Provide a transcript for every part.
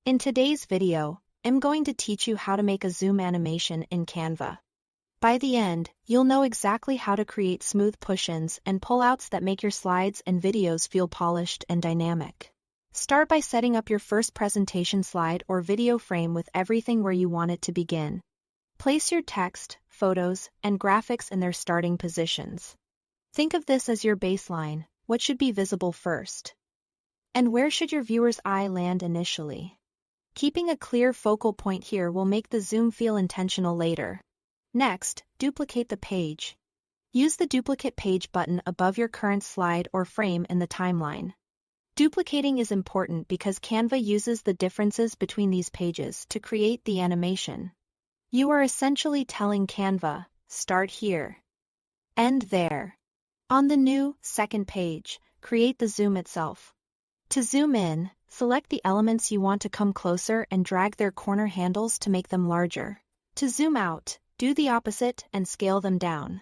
In today's video, I'm going to teach you how to make a zoom animation in Canva. By the end, you'll know exactly how to create smooth push-ins and pull-outs that make your slides and videos feel polished and dynamic. Start by setting up your first presentation slide or video frame with everything where you want it to begin. Place your text, photos, and graphics in their starting positions. Think of this as your baseline. What should be visible first? And where should your viewer's eye land initially? Keeping a clear focal point here will make the zoom feel intentional later. Next, duplicate the page. Use the Duplicate Page button above your current slide or frame in the timeline. Duplicating is important because Canva uses the differences between these pages to create the animation. You are essentially telling Canva, start here. End there. On the new, second page, create the zoom itself. To zoom in, select the elements you want to come closer and drag their corner handles to make them larger. To zoom out, do the opposite and scale them down.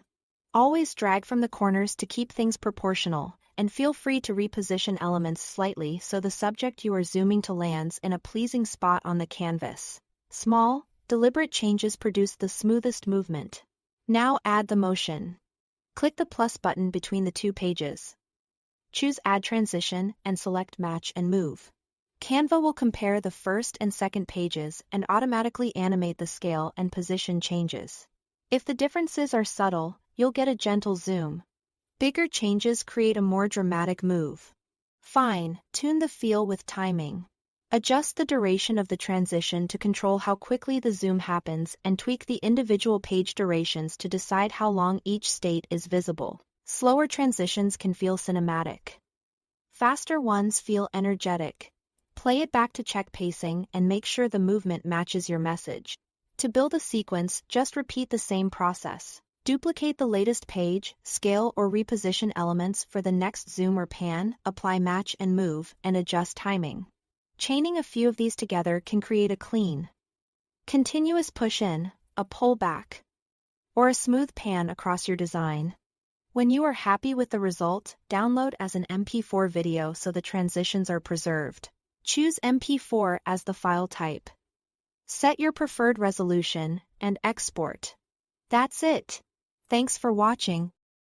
Always drag from the corners to keep things proportional, and feel free to reposition elements slightly so the subject you are zooming to lands in a pleasing spot on the canvas. Small, deliberate changes produce the smoothest movement. Now add the motion. Click the plus button between the two pages. Choose Add Transition and select Match and Move. Canva will compare the first and second pages and automatically animate the scale and position changes. If the differences are subtle, you'll get a gentle zoom. Bigger changes create a more dramatic move. Fine-tune the feel with timing. Adjust the duration of the transition to control how quickly the zoom happens and tweak the individual page durations to decide how long each state is visible. Slower transitions can feel cinematic. Faster ones feel energetic. Play it back to check pacing and make sure the movement matches your message. To build a sequence, just repeat the same process. Duplicate the latest page, scale or reposition elements for the next zoom or pan, apply Match and Move, and adjust timing. Chaining a few of these together can create a clean, continuous push-in, a pull-back, or a smooth pan across your design. When you are happy with the result, download as an MP4 video so the transitions are preserved. Choose MP4 as the file type. Set your preferred resolution and export. That's it. Thanks for watching.